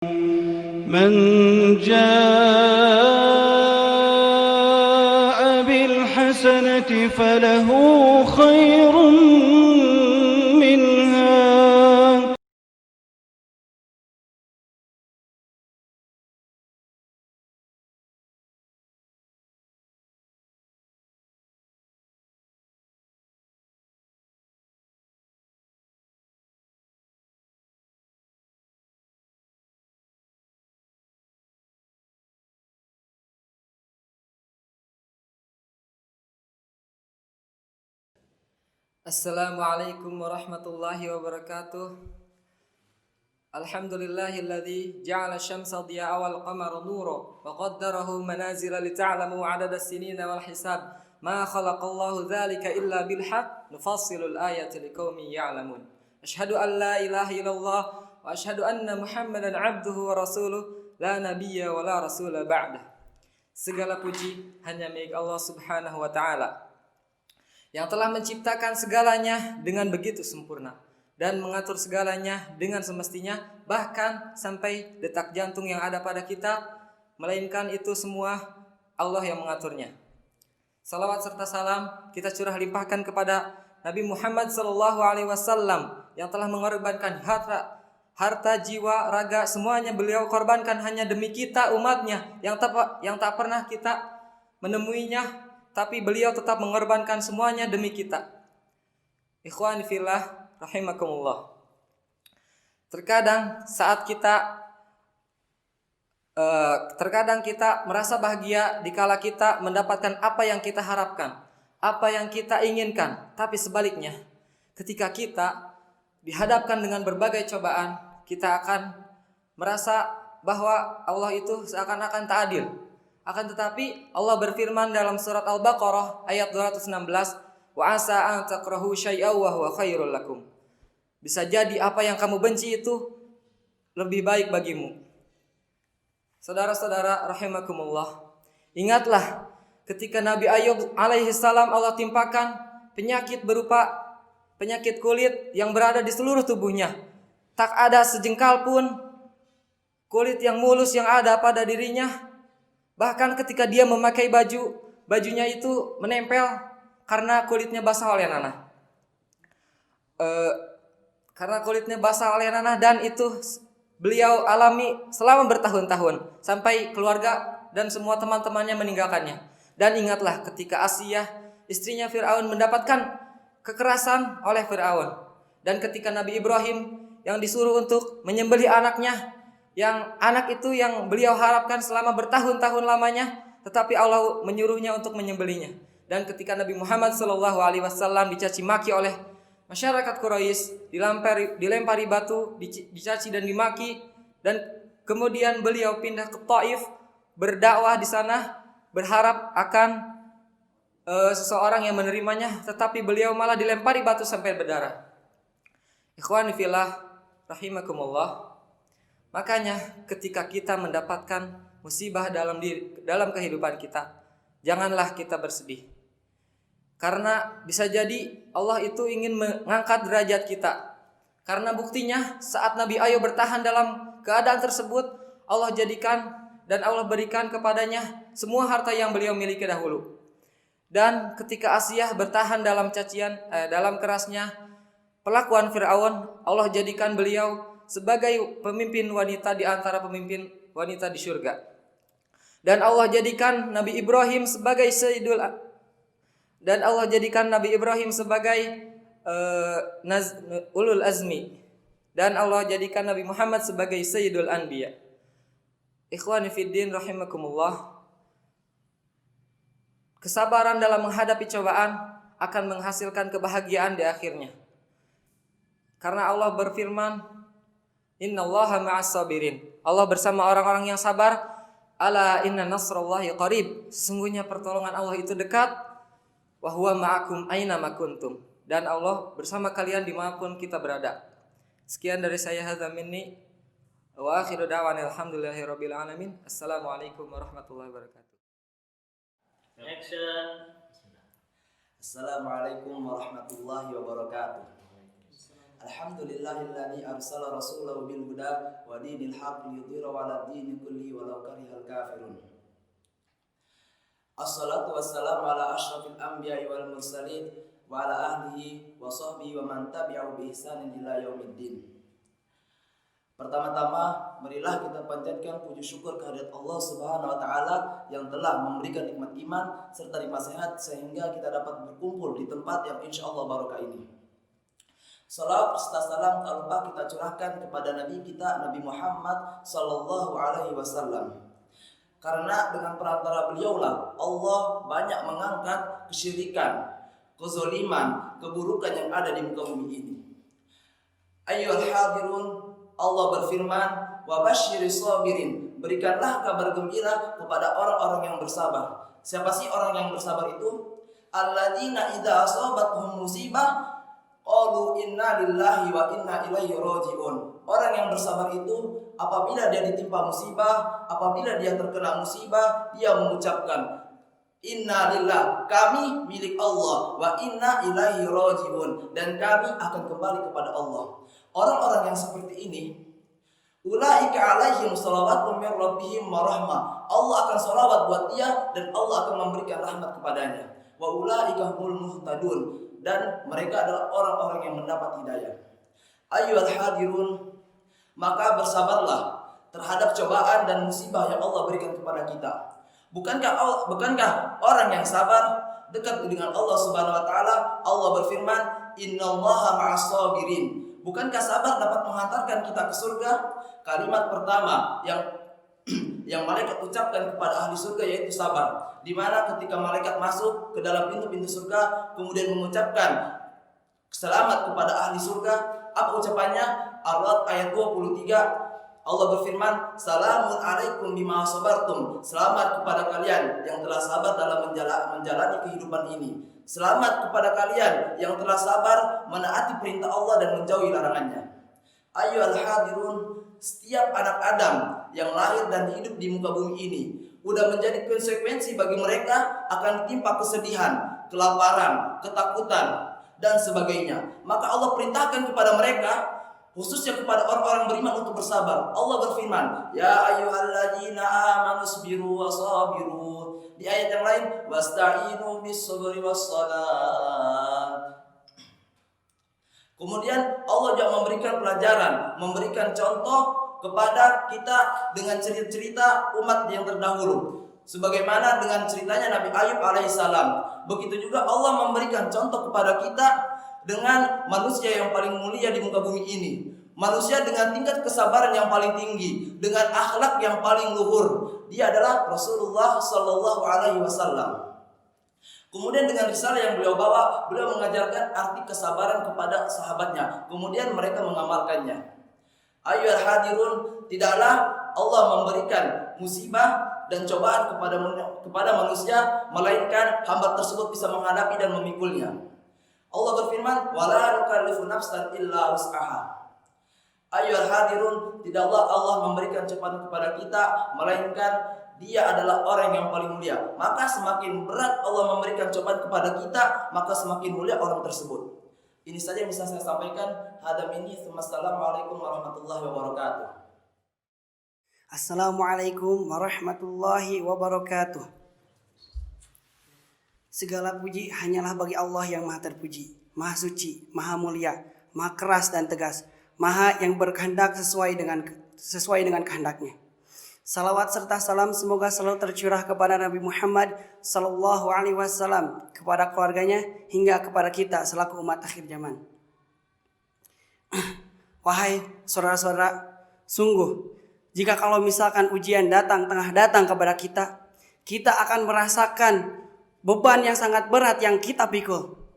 من جاء بالحسنة فله خير منها. Assalamualaikum warahmatullahi wabarakatuh. Alhamdulillahilladzi ja'ala asy-syamsa diya'a wal qamara nura wa qaddarahu manazila lita'lamu 'adada as-sinina wal hisab. Ma khalaqallahu dzalika illa bil haqq nufassilul ayati liqaumin ya'lamun. Asyhadu an la ilaha illallah wa asyhadu anna Muhammadan 'abduhu wa rasuluh la nabiyya wa la rasula ba'dah. Segala puji hanya milik Allah Subhanahu wa taala yang telah menciptakan segalanya dengan begitu sempurna dan mengatur segalanya dengan semestinya, bahkan sampai detak jantung yang ada pada kita, melainkan itu semua Allah yang mengaturnya. Salawat serta salam kita curah limpahkan kepada Nabi Muhammad SAW yang telah mengorbankan harta, jiwa, raga, semuanya beliau korbankan hanya demi kita umatnya yang tak pernah kita menemuinya, tapi beliau tetap mengorbankan semuanya demi kita. Ikhwani fillah rahimakumullah. Terkadang kita merasa bahagia dikala kita mendapatkan apa yang kita harapkan, apa yang kita inginkan. Tapi sebaliknya, ketika kita dihadapkan dengan berbagai cobaan, kita akan merasa bahwa Allah itu seakan-akan tak adil. Akan tetapi Allah berfirman dalam surat Al-Baqarah ayat 216, wa asa an takrahu syai'aw wa huwa khairul lakum. Bisa jadi apa yang kamu benci itu lebih baik bagimu. Saudara-saudara rahimakumullah, ingatlah ketika Nabi Ayub alaihi salam Allah timpakan penyakit berupa penyakit kulit yang berada di seluruh tubuhnya. Tak ada sejengkal pun kulit yang mulus yang ada pada dirinya. Bahkan ketika dia memakai bajunya itu menempel karena kulitnya basah oleh nanah. Dan itu beliau alami selama bertahun-tahun sampai keluarga dan semua teman-temannya meninggalkannya. Dan ingatlah ketika Asiyah istrinya Fir'aun mendapatkan kekerasan oleh Fir'aun, dan ketika Nabi Ibrahim yang disuruh untuk menyembelih anaknya, yang anak itu yang beliau harapkan selama bertahun-tahun lamanya, tetapi Allah menyuruhnya untuk menyembelihnya. Dan ketika Nabi Muhammad SAW dicaci maki oleh masyarakat Quraisy, dilempari batu, dicaci dan dimaki, dan kemudian beliau pindah ke Taif, berdakwah di sana, berharap akan seseorang yang menerimanya, tetapi beliau malah dilempari batu sampai berdarah. Ikhwani fillah rahimakumullah. Makanya ketika kita mendapatkan musibah dalam kehidupan kita, janganlah kita bersedih. Karena bisa jadi Allah itu ingin mengangkat derajat kita. Karena buktinya saat Nabi Ayub bertahan dalam keadaan tersebut, Allah jadikan dan Allah berikan kepadanya semua harta yang beliau miliki dahulu. Dan ketika Asiyah bertahan dalam dalam kerasnya perlakuan Fir'aun, Allah jadikan beliau sebagai pemimpin wanita di antara pemimpin wanita di surga. Dan Allah jadikan Nabi Ibrahim sebagai ulul azmi. Dan Allah jadikan Nabi Muhammad sebagai sayyidul anbiya. Ikhwani fiddin rahimakumullah. Kesabaran dalam menghadapi cobaan akan menghasilkan kebahagiaan di akhirnya. Karena Allah berfirman, innallaha ma'as sabirin. Allah bersama orang-orang yang sabar. Ala inna nasrallahi qarib. Sesungguhnya pertolongan Allah itu dekat. Wa huwa ma'akum aina ma kuntum. Dan Allah bersama kalian dimanapun kita berada. Sekian dari saya, hadza minni wa akhiru da'wana alhamdulillahirabbil alamin. Assalamualaikum warahmatullahi wabarakatuh. Action. Assalamualaikum warahmatullahi wabarakatuh. Alhamdulillahilladzi arsala rasulahu bil huda wa dinil haqqi liyudhhirahu 'ala dini kulli walau karihal kafirun. Assalatu wassalamu ala asyrafil anbiya'i wal mursalin wa ala ahlihi wa sahbihi wa man tabi'ahu bi ihsanin ila yaumiddin. Pertama-tama, marilah kita panjatkan puji syukur kehadirat Allah Subhanahu wa taala yang telah memberikan nikmat iman serta nikmat sehat sehingga kita dapat berkumpul di tempat yang insyaallah barokah ini. Salawat serta salam tak lupa kita curahkan kepada Nabi kita, Nabi Muhammad sallallahu alaihi wasallam. Karena dengan perantara beliaulah Allah banyak mengangkat kesyirikan, kezaliman, keburukan yang ada di muka bumi ini. Ayyuhal hadirun, Allah berfirman, wa basyiris sabirin, berikanlah kabar gembira kepada orang-orang yang bersabar. Siapa sih orang yang bersabar itu? Alladzina idza asabatuhum musibah qalu inna lillahi wa inna ilaihi raji'un. Orang yang bersabar itu apabila dia ditimpa musibah, apabila dia terkena musibah, dia mengucapkan inna lillah, kami milik Allah, wa inna ilaihi raji'un, dan kami akan kembali kepada Allah. Orang-orang yang seperti ini, ulaika alaihim shalawatun min rabbihim wa rahmah, Allah akan shalawat buat dia dan Allah akan memberikan rahmat kepadanya. Wa ulaika humul muhtadun, dan mereka adalah orang-orang yang mendapat hidayah. Ayyuhal hadirun, maka bersabarlah terhadap cobaan dan musibah yang Allah berikan kepada kita. Bukankah orang yang sabar dekat dengan Allah Subhanahu wa taala? Allah berfirman, innallaha ma'as sabirin. Bukankah sabar dapat menghantarkan kita ke surga? Kalimat pertama yang malaikat ucapkan kepada ahli surga yaitu sabar. Di mana ketika malaikat masuk ke dalam pintu-pintu surga kemudian mengucapkan selamat kepada ahli surga, apa ucapannya? Ar-Ra'd ayat 23, Allah berfirman, salamun alaikum bima sabartum, selamat kepada kalian yang telah sabar dalam menjalani kehidupan ini. Selamat kepada kalian yang telah sabar menaati perintah Allah dan menjauhi larangannya. Ayyuhal hadirun, setiap anak Adam yang lahir dan hidup di muka bumi ini udah menjadi konsekuensi bagi mereka akan ditimpa kesedihan, kelaparan, ketakutan, dan sebagainya. Maka Allah perintahkan kepada mereka, khususnya kepada orang-orang beriman, untuk bersabar. Allah berfirman, ya ayyuhalladzina amanu sabiru wasabiru. Di ayat yang lain, wasta'inu bis-sabri was-salat. Kemudian Allah juga memberikan pelajaran, memberikan contoh kepada kita dengan cerita-cerita umat yang terdahulu. Sebagaimana dengan ceritanya Nabi Ayub alaihissalam. Begitu juga Allah memberikan contoh kepada kita dengan manusia yang paling mulia di muka bumi ini. Manusia dengan tingkat kesabaran yang paling tinggi, dengan akhlak yang paling luhur. Dia adalah Rasulullah sallallahu alaihi wasallam. Kemudian dengan risalah yang beliau bawa, beliau mengajarkan arti kesabaran kepada sahabatnya. Kemudian mereka mengamalkannya. Ayyuhal hadirun, tidaklah Allah memberikan musibah dan cobaan kepada manusia melainkan hamba tersebut bisa menghadapi dan memikulnya. Allah berfirman, wala nukallifu nafsan illa wus'aha. Ayyuhal hadirun, tidaklah Allah memberikan cobaan kepada kita melainkan Dia adalah orang yang paling mulia. Maka semakin berat Allah memberikan cobaan kepada kita, maka semakin mulia orang tersebut. Ini saja yang bisa saya sampaikan. Hadam ini. Assalamualaikum warahmatullahi wabarakatuh. Assalamualaikum warahmatullahi wabarakatuh. Segala puji hanyalah bagi Allah yang maha terpuji, maha suci, maha mulia, maha keras dan tegas, maha yang berkehendak sesuai dengan kehendaknya. Salawat serta salam semoga selalu tercurah kepada Nabi Muhammad sallallahu alaihi wasallam, kepada keluarganya hingga kepada kita selaku umat akhir zaman. Wahai saudara-saudara, sungguh jika kalau misalkan ujian tengah datang kepada kita, kita akan merasakan beban yang sangat berat yang kita pikul.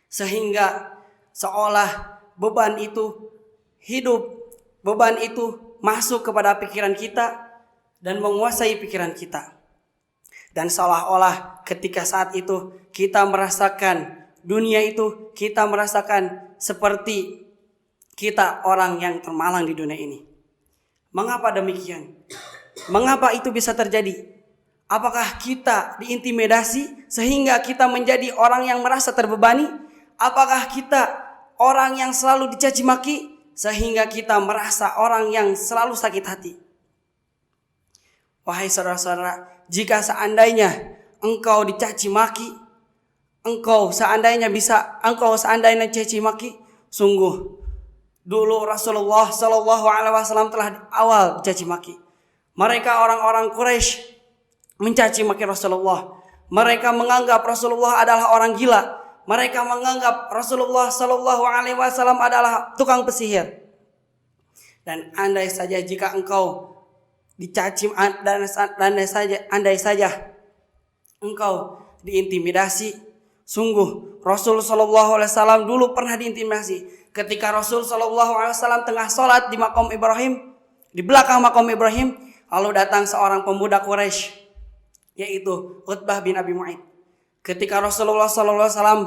Sehingga seolah beban itu hidup, beban itu masuk kepada pikiran kita dan menguasai pikiran kita. Dan seolah-olah ketika saat itu kita merasakan dunia itu, kita merasakan seperti kita orang yang termalang di dunia ini. Mengapa demikian? Mengapa itu bisa terjadi? Apakah kita diintimidasi sehingga kita menjadi orang yang merasa terbebani? Apakah kita orang yang selalu dicaci maki sehingga kita merasa orang yang selalu sakit hati. Wahai saudara-saudara, jika seandainya engkau dicaci maki, engkau seandainya caci maki, sungguh dulu Rasulullah Shallallahu Alaihi Wasallam telah di awal dicaci maki. Mereka orang-orang Quraisy mencaci maki Rasulullah. Mereka menganggap Rasulullah adalah orang gila. Mereka menganggap Rasulullah Shallallahu Alaihi Wasallam adalah tukang pesihir. Dan andai saja jika engkau dicaci, andai saja engkau diintimidasi, sungguh Rasul Shallallahu Alaihi Wasallam dulu pernah diintimidasi. Ketika Rasul Shallallahu Alaihi Wasallam tengah sholat di makam Ibrahim, di belakang makam Ibrahim, lalu datang seorang pemuda Quraisy, yaitu Utbah bin Abi Mu'aid. Ketika Rasulullah Sallallahu Alaihi Wasallam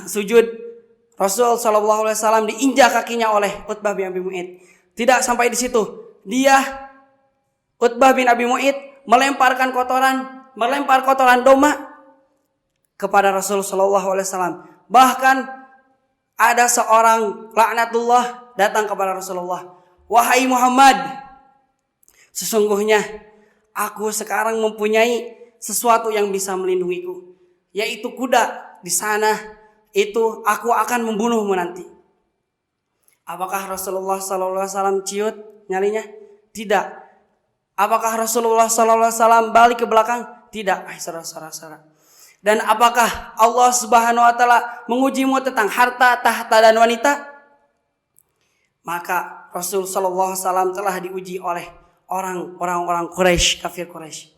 sujud, Rasul Sallallahu Alaihi Wasallam diinjak kakinya oleh Utbah bin Abi Mu'aid. Tidak sampai di situ, Utbah bin Abi Mu'aid melempar kotoran domba kepada Rasul Sallallahu Alaihi Wasallam. Bahkan ada seorang laknatullah datang kepada Rasulullah. Wahai Muhammad, sesungguhnya aku sekarang mempunyai sesuatu yang bisa melindungiku, yaitu kuda. Di sana itu aku akan membunuhmu nanti. Apakah Rasulullah SAW ciut nyalinya? Tidak. Apakah Rasulullah SAW balik ke belakang? Tidak. Saudara-saudara. Dan apakah Allah Subhanahu Wa Taala mengujimu tentang harta, tahta dan wanita? Maka Rasul SAW telah diuji oleh orang-orang Quraisy, kafir Quraisy.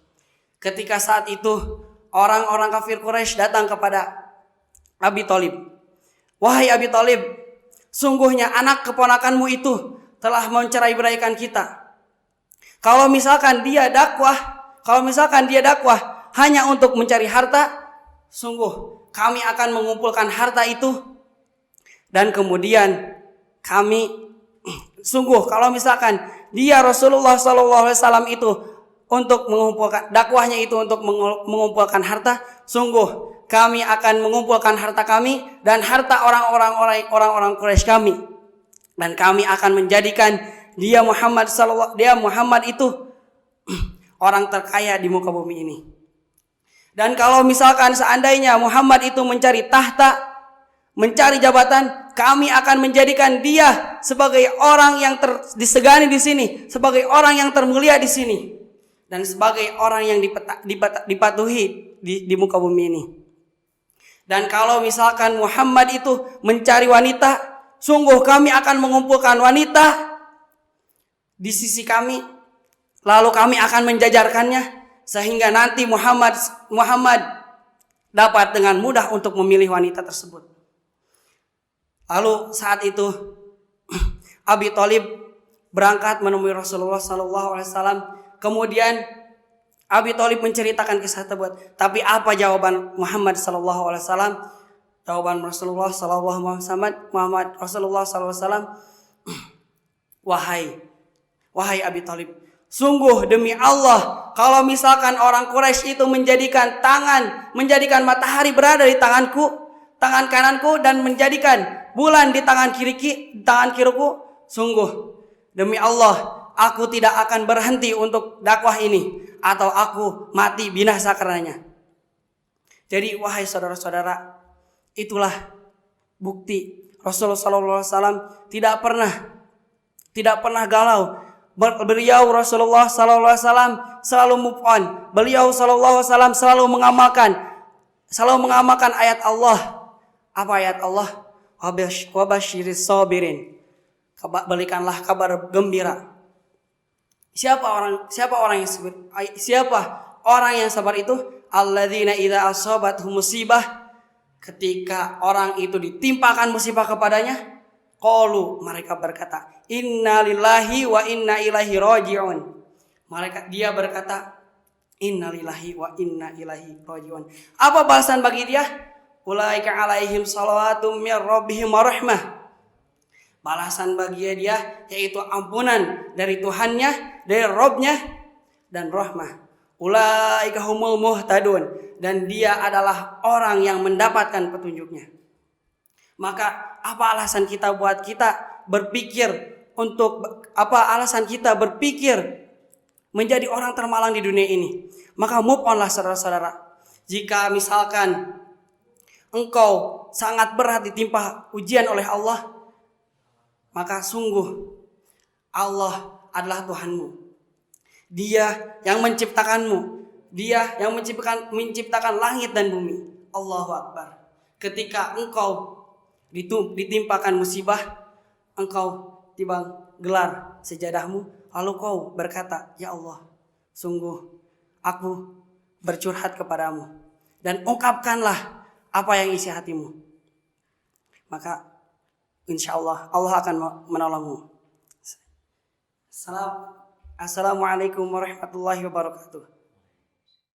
Ketika saat itu orang-orang kafir Quraisy datang kepada Abi Thalib. Wahai Abi Thalib, sungguhnya anak keponakanmu itu telah mencerai-beraikan kita. Kalau misalkan dia dakwah hanya untuk mencari harta, sungguh kami akan mengumpulkan harta itu, dan kemudian kalau misalkan dia Rasulullah SAW itu untuk mengumpulkan dakwahnya itu untuk mengumpulkan harta, sungguh kami akan mengumpulkan harta kami dan harta orang-orang Quraisy kami, dan kami akan menjadikan dia Muhammad itu orang terkaya di muka bumi ini. Dan kalau misalkan seandainya Muhammad itu mencari tahta, mencari jabatan, kami akan menjadikan dia sebagai orang yang disegani di sini, sebagai orang yang termulia di sini, dan sebagai orang yang dipatuhi di muka bumi ini. Dan kalau misalkan Muhammad itu mencari wanita, sungguh kami akan mengumpulkan wanita di sisi kami, lalu kami akan menjajarkannya sehingga nanti Muhammad dapat dengan mudah untuk memilih wanita tersebut. Lalu saat itu Abi Thalib berangkat menemui Rasulullah SAW. Kemudian Abi Thalib menceritakan kisah tersebut. Tapi apa jawaban Muhammad SAW? Jawaban Rasulullah SAW, Wahai Abi Thalib, sungguh demi Allah, kalau misalkan orang Quraisy itu menjadikan matahari berada di tangan kananku dan menjadikan bulan di tangan kiriku, sungguh demi Allah, aku tidak akan berhenti untuk dakwah ini, atau aku mati binasa karenanya. Jadi wahai saudara-saudara, itulah bukti Rasulullah SAW tidak pernah galau. Beliau Rasulullah SAW selalu move on. Beliau SAW selalu mengamalkan ayat Allah. Apa ayat Allah? Wabashiris sabirin. Berikanlah kabar gembira. Siapa orang yang sabar itu? Alladzina idza asabathum musibah, ketika orang itu ditimpakan musibah kepadanya, qalu, mereka berkata, innalillahi wa inna ilaihi raji'un. Dia berkata, innalillahi wa inna ilaihi raji'un. Apa balasan bagi dia? Ulaika alaihim salawatum mir rabbihim warahmah. Balasan bagi dia yaitu ampunan dari Tuhannya, dari Rabbnya, dan rahmah. Ulaika humul muhtadun, dan dia adalah orang yang mendapatkan petunjuknya. Maka apa alasan kita buat kita berpikir menjadi orang termalang di dunia ini? Maka move on lah saudara-saudara. Jika misalkan engkau sangat berat ditimpa ujian oleh Allah, maka sungguh Allah adalah Tuhanmu. Dia yang menciptakanmu. Dia yang menciptakan langit dan bumi. Allahu Akbar. Ketika engkau ditimpakan musibah, engkau timbang gelar sejadahmu, lalu kau berkata, "Ya Allah, sungguh aku bercurhat kepadamu." Dan ungkapkanlah apa yang isi hatimu. Maka insya Allah Allah akan menolongmu. Assalamualaikum warahmatullahi wabarakatuh.